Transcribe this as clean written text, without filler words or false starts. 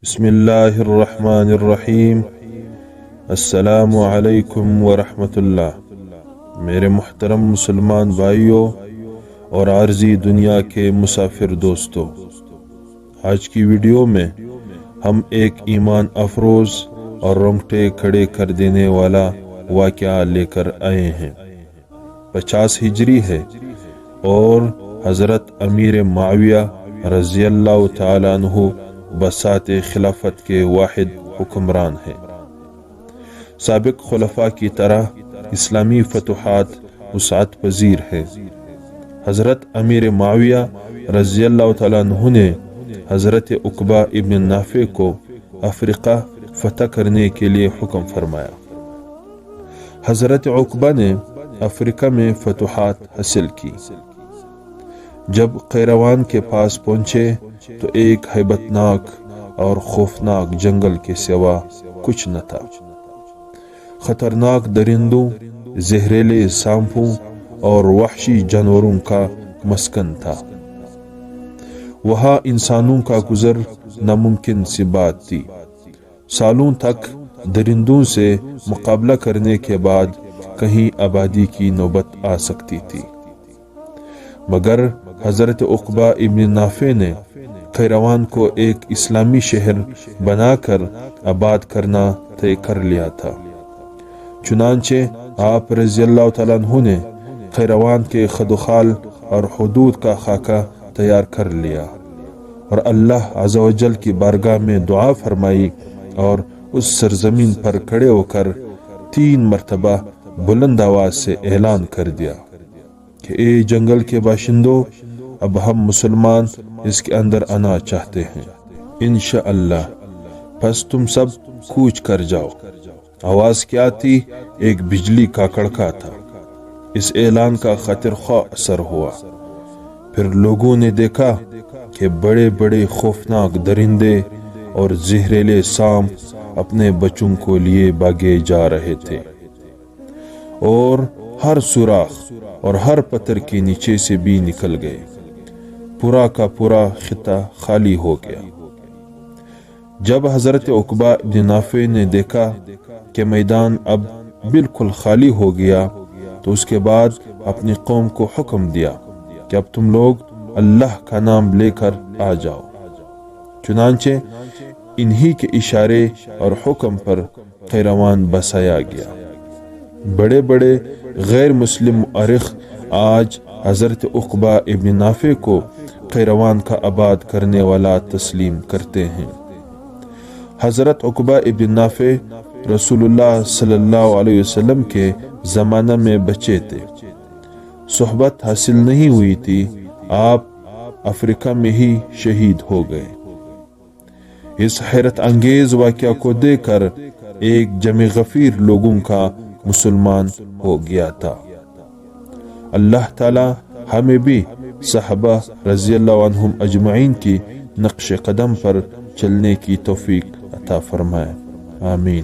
بسم اللہ الرحمن الرحیم۔ السلام علیکم ورحمۃ اللہ۔ میرے محترم مسلمان بھائیوں اور عارضی دنیا کے مسافر دوستوں، آج کی ویڈیو میں ہم ایک ایمان افروز اور رونگٹے کھڑے کر دینے والا واقعہ لے کر آئے ہیں۔ 50 ہجری ہے اور حضرت امیر معاویہ رضی اللہ تعالیٰ عنہ بساط خلافت کے واحد حکمران ہیں۔ سابق خلفاء کی طرح اسلامی فتوحات وسعت پذیر ہیں۔ حضرت امیر معاویہ رضی اللہ تعالیٰ عنہ نے حضرت عقبہ ابن نافع کو افریقہ فتح کرنے کے لیے حکم فرمایا۔ حضرت عقبہ نے افریقہ میں فتوحات حاصل کی۔ جب قیروان کے پاس پہنچے تو ایک ہیبت ناک اور خوفناک جنگل کے سوا کچھ نہ تھا۔ خطرناک درندوں، زہریلے سانپوں اور وحشی جانوروں کا مسکن تھا۔ وہاں انسانوں کا گزر ناممکن سی بات تھی۔ سالوں تک درندوں سے مقابلہ کرنے کے بعد کہیں آبادی کی نوبت آ سکتی تھی، مگر حضرت عقبہ ابن نافع نے قیروان کو ایک اسلامی شہر بنا کر آباد کرنا طے کر لیا تھا۔ چنانچہ آپ رضی اللہ تعالیٰ عنہ نے قیروان کے خدوخال اور حدود کا خاکہ تیار کر لیا اور اللہ عز و جل کی بارگاہ میں دعا فرمائی اور اس سرزمین پر کھڑے ہو کر 3 مرتبہ بلند آواز سے اعلان کر دیا کہ اے جنگل کے باشندوں، اب ہم مسلمان اس کے اندر آنا چاہتے ہیں، انشاءاللہ، پس تم سب کوچ کر جاؤ۔ آواز کیا تھی؟ ایک بجلی کا کڑکا تھا۔ اس اعلان کا خاطر خواہ اثر ہوا۔ پھر لوگوں نے دیکھا کہ بڑے بڑے خوفناک درندے اور زہریلے سانپ اپنے بچوں کو لیے بھاگے جا رہے تھے، اور ہر سوراخ اور ہر پتھر کے نیچے سے بھی نکل گئے۔ پورا کا پورا خطہ خالی ہو گیا۔ جب حضرت عقبہ بن نافع نے دیکھا کہ میدان اب بالکل خالی ہو گیا تو اس کے بعد اپنی قوم کو حکم دیا کہ اب تم لوگ اللہ کا نام لے کر آ جاؤ۔ چنانچہ انہی کے اشارے اور حکم پر قیروان بسایا گیا۔ بڑے بڑے غیر مسلم مورخ آج حضرت عقبہ ابن نافع کو قیروان کا آباد کرنے والا تسلیم کرتے ہیں۔ حضرت عقبہ ابن نافع رسول اللہ صلی اللہ علیہ وسلم کے زمانہ میں بچے تھے، صحبت حاصل نہیں ہوئی تھی، آپ افریقہ میں ہی شہید ہو گئے۔ اس حیرت انگیز واقعہ کو دیکھ کر ایک جمع غفیر لوگوں کا مسلمان ہو گیا تھا۔ اللہ تعالی ہمیں بھی صحابہ رضی اللہ عنہم اجمعین کی نقش قدم پر چلنے کی توفیق عطا فرمائے، آمین۔